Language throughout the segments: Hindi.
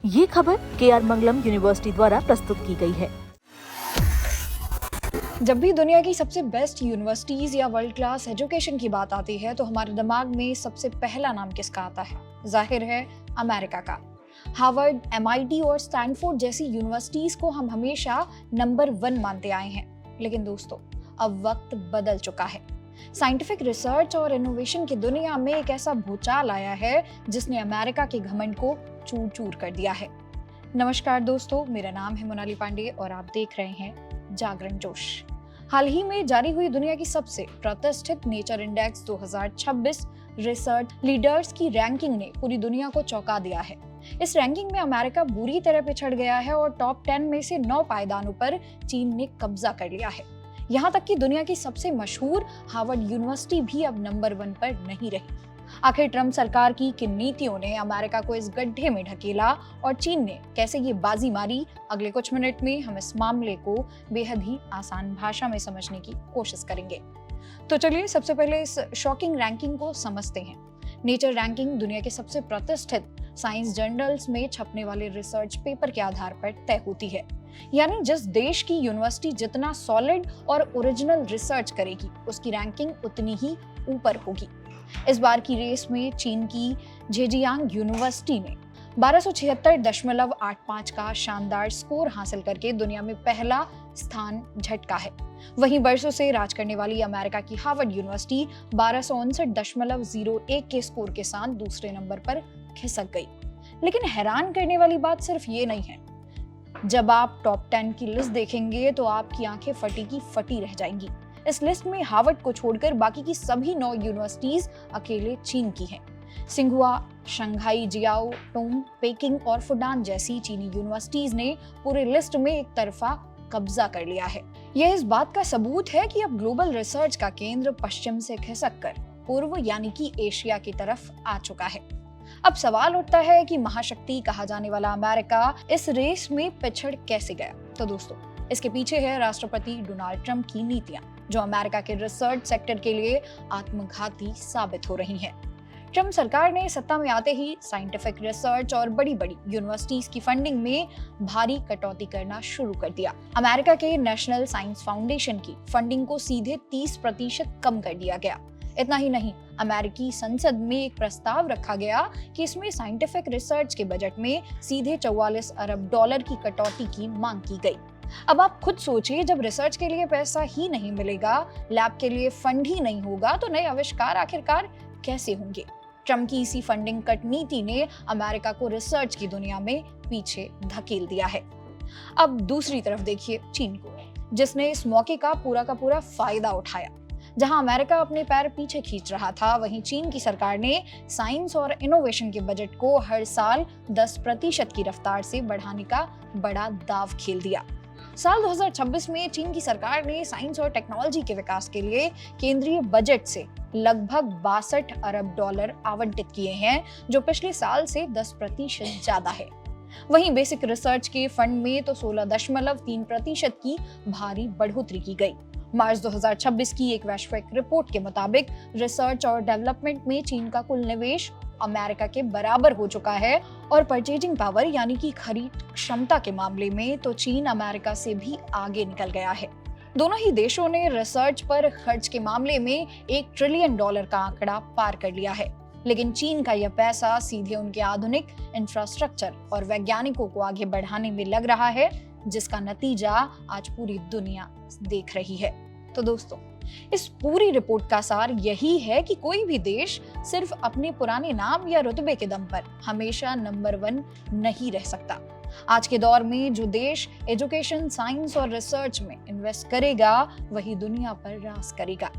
ये खबर KR मंगलम यूनिवर्सिटी द्वारा प्रस्तुत की गई है। जब भी दुनिया की सबसे बेस्ट यूनिवर्सिटीज या वर्ल्ड क्लास एजुकेशन की बात आती है तो हमारे दिमाग में सबसे पहला नाम किसका आता है? जाहिर है अमेरिका का। हार्वर्ड, MIT और स्टैनफोर्ड जैसी यूनिवर्सिटीज को हम हमेशा नंबर 1 मानते आए हैं। लेकिन दोस्तों, अब वक्त बदल चुका है। साइंटिफिक रिसर्च और इनोवेशन की दुनिया में एक ऐसा भूचाल आया है जिसने अमेरिका के घमंड को चूर चूर कर दिया है। नमस्कार दोस्तों, मेरा नाम है मोनाली पांडे और आप देख रहे हैं जागरण जोश। हाल ही में जारी हुई दुनिया की सबसे प्रतिष्ठित नेचर इंडेक्स 2026 रिसर्च लीडर्स की रैंकिंग ने पूरी दुनिया को चौंका दिया है। इस रैंकिंग में अमेरिका बुरी तरह पिछड़ गया है और टॉप 10 में से 9 पायदानों पर चीन ने कब्जा कर लिया है। यहाँ तक कि दुनिया की सबसे मशहूर हार्वर्ड यूनिवर्सिटी भी अब नंबर 1 पर नहीं रही। आखिर ट्रम्प सरकार की किन नीतियों ने अमेरिका को इस गड्ढे में ढकेला और चीन ने कैसे ये बाजी मारी, अगले कुछ मिनट में हम इस मामले को बेहद ही आसान भाषा में समझने की कोशिश करेंगे। तो चलिए सबसे पहले इस शॉकिंग रैंकिंग को समझते हैं। नेचर रैंकिंग दुनिया के सबसे प्रतिष्ठित साइंस जर्नल्स में छपने वाले रिसर्च पेपर के आधार पर तय होती है। यानी जिस देश की यूनिवर्सिटी जितना सॉलिड और ओरिजिनल रिसर्च करेगी, उसकी रैंकिंग उतनी ही ऊपर होगी। इस बार की रेस में चीन की जेजियांग यूनिवर्सिटी ने 1276.85 का शानदार स्कोर हासिल करके दुनिया में पहला स्थान झटका है। वहीं बरसों से राज करने वाली अमेरिका की हार्वर्ड यूनिवर्सिटी 1259.01 के स्कोर के साथ दूसरे नंबर पर खिसक गई। लेकिन हैरान करने वाली बात सिर्फ ये नहीं है। जब आप टॉप 10 की लिस्ट देखेंगे तो आपकी आंखें फटी की फटी रह जाएंगी। इस लिस्ट में हार्वर्ड को छोड़कर बाकी की सभी 9 यूनिवर्सिटीज अकेले चीन की हैं। सिंघुआ, शंघाई, जियाओ टोंग, पेकिंग और फुडान जैसी चीनी यूनिवर्सिटीज ने पूरे लिस्ट में एक तरफा कब्जा कर लिया है। यह इस बात का सबूत है कि अब ग्लोबल रिसर्च का केंद्र पश्चिम से खिसककर पूर्व यानी कि एशिया की तरफ आ चुका है। अब सवाल उठता है कि महाशक्ति कहा जाने वाला अमेरिका इस रेस में पिछड़ कैसे गया? तो दोस्तों, इसके पीछे है राष्ट्रपति डोनाल्ड ट्रंप की नीतियां, जो अमेरिका के रिसर्च सेक्टर के लिए आत्मघाती साबित हो रही हैं। ट्रंप सरकार ने सत्ता में आते ही साइंटिफिक रिसर्च और बड़ी-बड़ी यूनिवर्सिटीज की फंडिंग में भारी कटौती करना शुरू कर दिया। अमेरिका के नेशनल साइंस फाउंडेशन की फंडिंग को सीधे 30% कम कर दिया गया। इतना ही नहीं, अमेरिकी संसद में एक प्रस्ताव रखा गया कि इसमें साइंटिफिक रिसर्च के बजट में सीधे $44 अरब की कटौती की मांग की गई। अब आप खुद सोचिए, जब रिसर्च के लिए पैसा ही नहीं मिलेगा, लैब के लिए फंड ही नहीं होगा, तो नए आविष्कार आखिरकार कैसे होंगे? ट्रम्प की इसी फंडिंग कट नीति ने अमेरिका को रिसर्च की दुनिया में पीछे धकेल दिया है। अब दूसरी तरफ देखिए चीन को, जिसने इस मौके का पूरा फायदा उठाया। जहां अमेरिका अपने पैर पीछे खींच रहा था, वहीं चीन की सरकार ने साइंस और इनोवेशन के बजट को हर साल 10% की रफ्तार से बढ़ाने का बड़ा दांव खेल दिया। साल 2026 में चीन की सरकार ने साइंस और टेक्नोलॉजी के विकास के लिए केंद्रीय बजट से लगभग $62 अरब आवंटित किए हैं, जो पिछले साल से 10% ज्यादा है। वहीं बेसिक रिसर्च के फंड में तो 16.3% की भारी बढ़ोतरी की गई। मार्च 2026 की एक वैश्विक रिपोर्ट के मुताबिक रिसर्च और डेवलपमेंट में चीन का कुल निवेश अमेरिका के बराबर हो चुका है और परचेजिंग पावर यानी कि खरीद क्षमता के मामले में तो चीन अमेरिका से भी आगे निकल गया है। दोनों ही देशों ने रिसर्च पर खर्च के मामले में $1 ट्रिलियन का आंकड़ा पार कर लिया है। लेकिन चीन का यह पैसा सीधे उनके आधुनिक इंफ्रास्ट्रक्चर और वैज्ञानिकों को आगे बढ़ाने में लग रहा है, जिसका नतीजा आज पूरी दुनिया देख रही है। तो दोस्तों, इस पूरी रिपोर्ट का सार यही है कि कोई भी देश सिर्फ अपने पुराने नाम या रुतबे के दम पर हमेशा नंबर 1 नहीं रह सकता। आज के दौर में जो देश एजुकेशन, साइंस और रिसर्च में इन्वेस्ट करेगा, वही दुनिया पर राज करेगा।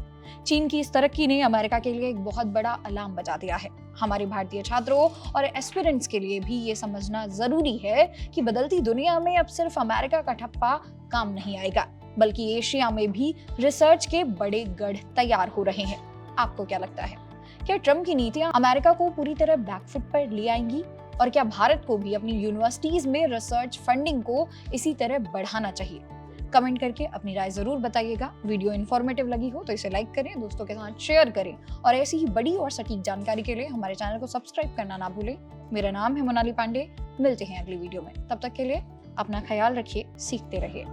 चीन की इस तरक्की ने अमेरिका के लिए एक बहुत बड़ा अलार्म बजा दिया है। हमारे भारतीय छात्रों और एस्पिरेंट्स के लिए भी ये समझना जरूरी है कि बदलती दुनिया में अब सिर्फ अमेरिका का ठप्पा काम नहीं आएगा, बल्कि एशिया में भी रिसर्च के बड़े गढ़ तैयार हो रहे हैं। आपको क्या लगता है? क्या ट्रम्प की नीतियां अमेरिका को पूरी तरह बैकफुट पर ले आएंगी? और क्या भारत को भी अपनी यूनिवर्सिटीज में रिसर्च फंडिंग को इसी तरह बढ़ाना चाहिए? कमेंट करके अपनी राय जरूर बताइएगा। वीडियो इन्फॉर्मेटिव लगी हो तो इसे लाइक करें, दोस्तों के साथ शेयर करें और ऐसी ही बड़ी और सटीक जानकारी के लिए हमारे चैनल को सब्सक्राइब करना ना भूलें। मेरा नाम है मोनाली पांडे। मिलते हैं अगली वीडियो में, तब तक के लिए अपना ख्याल रखिए, सीखते रहिए।